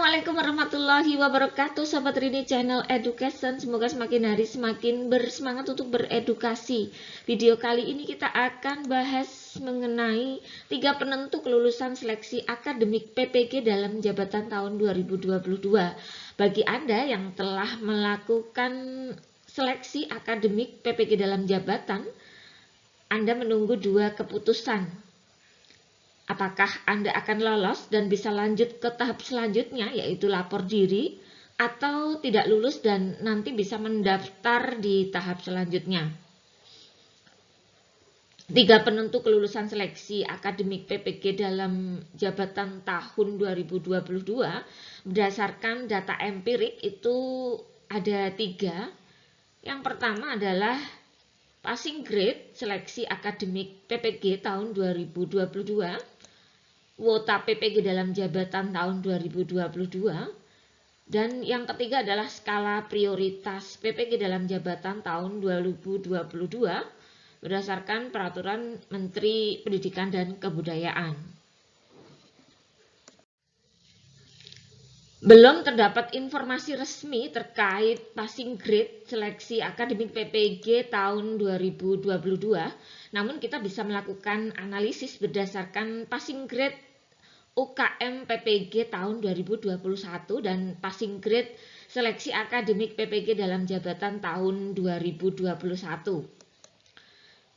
Assalamualaikum warahmatullahi wabarakatuh, Sobat Rini Channel Education. Semoga semakin hari semakin bersemangat untuk beredukasi. Video kali ini kita akan bahas mengenai 3 penentu kelulusan seleksi akademik PPG dalam jabatan tahun 2022. Bagi Anda yang telah melakukan seleksi akademik PPG dalam jabatan, Anda menunggu 2 keputusan. Apakah Anda akan lolos dan bisa lanjut ke tahap selanjutnya, yaitu lapor diri, atau tidak lulus dan nanti bisa mendaftar di tahap selanjutnya. 3 penentu kelulusan seleksi akademik PPG dalam jabatan tahun 2022 berdasarkan data empirik itu ada 3. Yang pertama adalah passing grade seleksi akademik PPG tahun 2022, kuota PPG dalam jabatan tahun 2022, dan yang ketiga adalah skala prioritas PPG dalam jabatan tahun 2022 berdasarkan Peraturan Menteri Pendidikan dan Kebudayaan. Belum terdapat informasi resmi terkait passing grade seleksi akademik PPG tahun 2022, namun kita bisa melakukan analisis berdasarkan passing grade UKM PPG tahun 2021 dan passing grade seleksi akademik PPG dalam jabatan tahun 2021.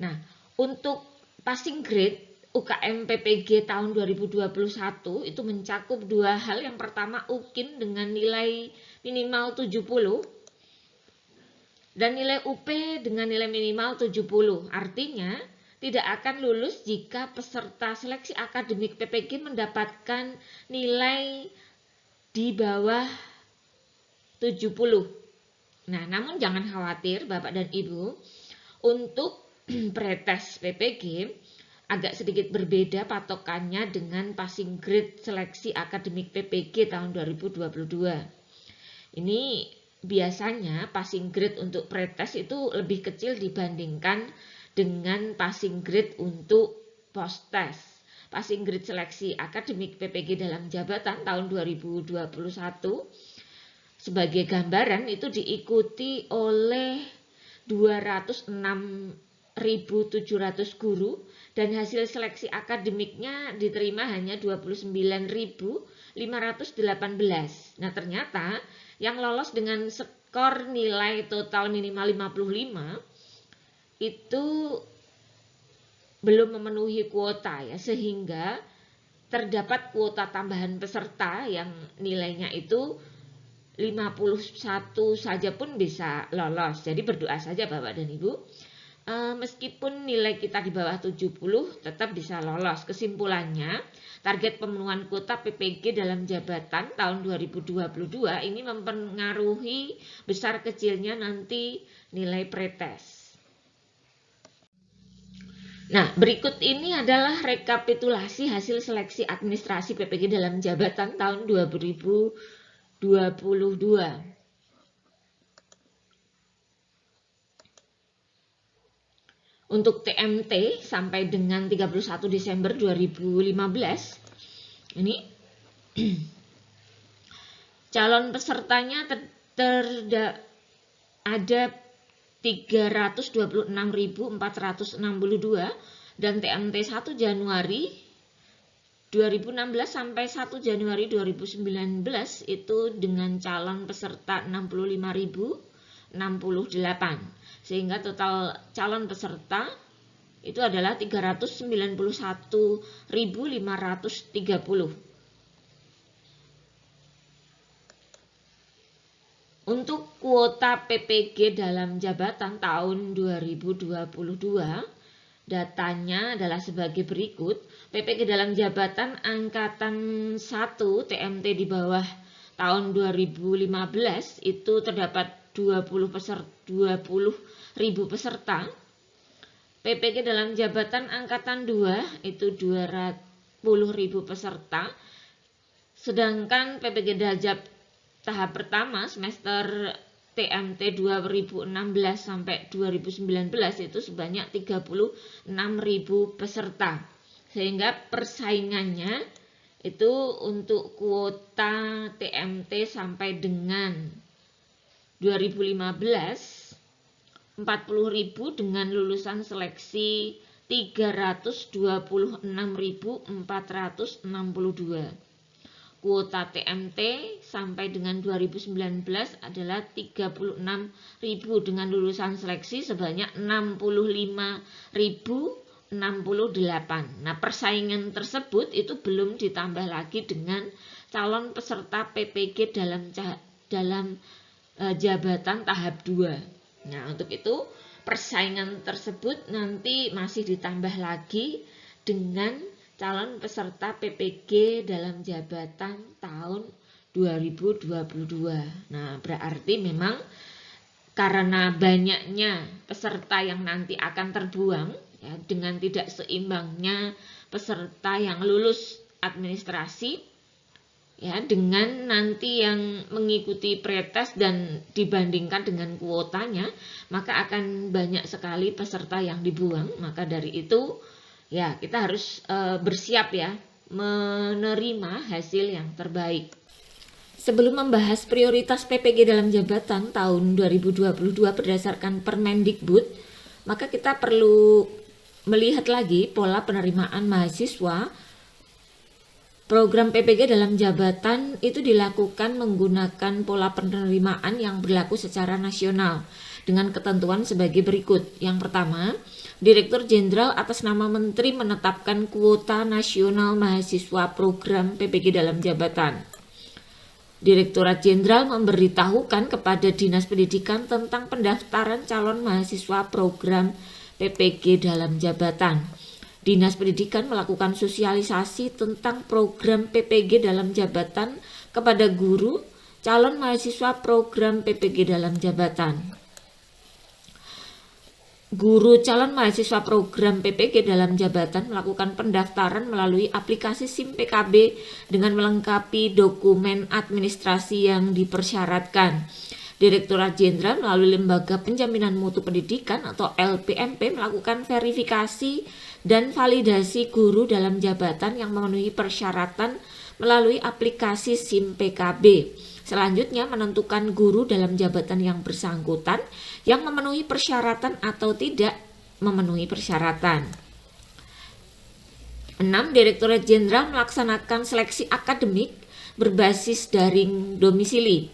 Nah, untuk passing grade UKM PPG tahun 2021 itu mencakup 2 hal. Yang pertama, UKIN dengan nilai minimal 70 dan nilai UP dengan nilai minimal 70. Artinya, tidak akan lulus jika peserta seleksi akademik PPG mendapatkan nilai di bawah 70. Nah, namun jangan khawatir Bapak dan Ibu, untuk pretest PPG agak sedikit berbeda patokannya dengan passing grade seleksi akademik PPG tahun 2022. Ini biasanya passing grade untuk pretest itu lebih kecil dibandingkan dengan passing grade untuk post-test. Passing grade seleksi akademik PPG dalam jabatan tahun 2021 sebagai gambaran itu diikuti oleh 206.700 guru dan hasil seleksi akademiknya diterima hanya 29.518. Nah, ternyata yang lolos dengan skor nilai total minimal 55 itu belum memenuhi kuota ya, sehingga terdapat kuota tambahan peserta yang nilainya itu 51 saja pun bisa lolos. Jadi berdoa saja Bapak dan Ibu. Meskipun nilai kita di bawah 70 tetap bisa lolos. Kesimpulannya, target pemenuhan kuota PPG dalam jabatan tahun 2022 ini mempengaruhi besar kecilnya nanti nilai pretest. Nah, berikut ini adalah rekapitulasi hasil seleksi administrasi PPG dalam jabatan tahun 2022. Untuk TMT sampai dengan 31 Desember 2015, ini calon pesertanya ada 326.462 dan TMT 1 Januari 2016 sampai 1 Januari 2019 itu dengan calon peserta 65.068, sehingga total calon peserta itu adalah 391.530. Untuk kuota PPG dalam jabatan tahun 2022, datanya adalah sebagai berikut. PPG dalam jabatan angkatan 1 TMT di bawah tahun 2015 itu terdapat 20.000 peserta. PPG dalam jabatan angkatan 2 itu 20.000 peserta. Sedangkan PPG Dajab tahap pertama semester TMT 2016 sampai 2019 itu sebanyak 36.000 peserta. Sehingga persaingannya Itu untuk kuota TMT sampai dengan 2015 40.000 dengan lulusan seleksi 326.462. Kuota TMT sampai dengan 2019 adalah 36.000 dengan lulusan seleksi sebanyak 65.068. Nah, persaingan tersebut itu belum ditambah lagi dengan calon peserta PPG dalam jabatan tahap 2. Nah, untuk itu persaingan tersebut nanti masih ditambah lagi dengan calon peserta PPG dalam jabatan tahun 2022. Nah, berarti memang karena banyaknya peserta yang nanti akan terbuang, ya, dengan tidak seimbangnya peserta yang lulus administrasi, ya, dengan nanti yang mengikuti pretest dan dibandingkan dengan kuotanya, maka akan banyak sekali peserta yang dibuang. Maka dari itu, ya, kita harus bersiap ya menerima hasil yang terbaik. Sebelum membahas prioritas PPG dalam jabatan tahun 2022 berdasarkan Permendikbud, maka kita perlu melihat lagi pola penerimaan mahasiswa. Program PPG dalam jabatan itu dilakukan menggunakan pola penerimaan yang berlaku secara nasional dengan ketentuan sebagai berikut. Yang pertama, Direktur Jenderal atas nama Menteri menetapkan kuota nasional mahasiswa program PPG dalam jabatan. Direktorat Jenderal memberitahukan kepada Dinas Pendidikan tentang pendaftaran calon mahasiswa program PPG dalam jabatan. Dinas Pendidikan melakukan sosialisasi tentang program PPG dalam jabatan kepada guru calon mahasiswa program PPG dalam jabatan. Guru calon mahasiswa program PPG dalam jabatan melakukan pendaftaran melalui aplikasi SIM PKB dengan melengkapi dokumen administrasi yang dipersyaratkan. Direktorat Jenderal melalui Lembaga Penjaminan Mutu Pendidikan atau LPMP melakukan verifikasi dan validasi guru dalam jabatan yang memenuhi persyaratan melalui aplikasi SIM PKB. Selanjutnya menentukan guru dalam jabatan yang bersangkutan yang memenuhi persyaratan atau tidak memenuhi persyaratan. 6. Direktorat Jenderal melaksanakan seleksi akademik berbasis daring domisili.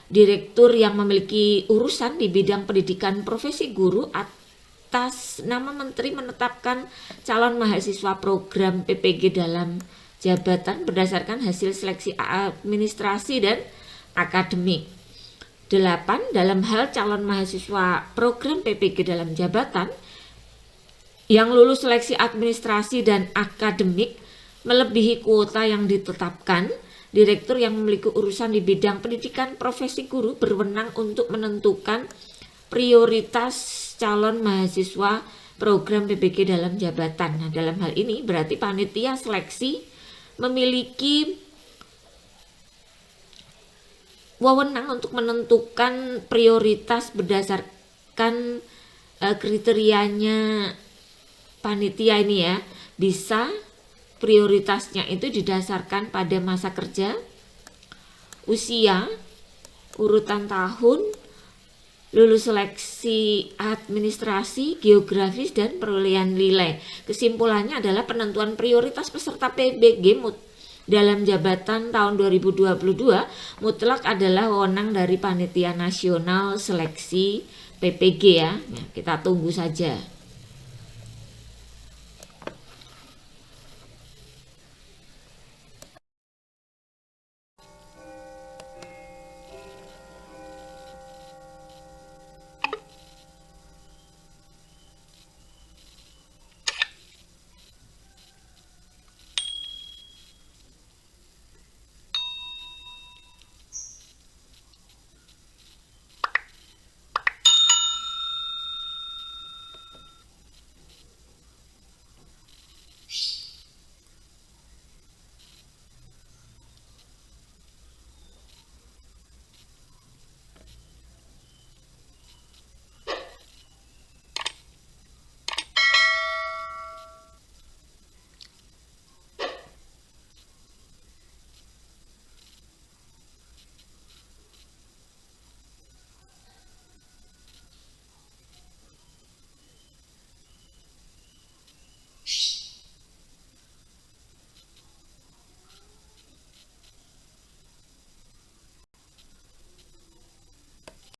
Direktur yang memiliki urusan di bidang pendidikan profesi guru atas nama Menteri menetapkan calon mahasiswa program PPG dalam jabatan berdasarkan hasil seleksi administrasi dan akademik. 8. Dalam hal calon mahasiswa program PPG dalam jabatan yang lulus seleksi administrasi dan akademik melebihi kuota yang ditetapkan, direktur yang memiliki urusan di bidang pendidikan profesi guru berwenang untuk menentukan prioritas calon mahasiswa program PPG dalam jabatan. Nah, dalam hal ini berarti panitia seleksi memiliki wewenang untuk menentukan prioritas berdasarkan kriterianya panitia ini ya. Bisa prioritasnya itu didasarkan pada masa kerja, usia, urutan tahun, lulus seleksi administrasi, geografis, dan perolehan nilai. Kesimpulannya adalah penentuan prioritas peserta PPG dalam jabatan tahun 2022 mutlak adalah wewenang dari Panitia Nasional Seleksi PPG ya. Kita tunggu saja.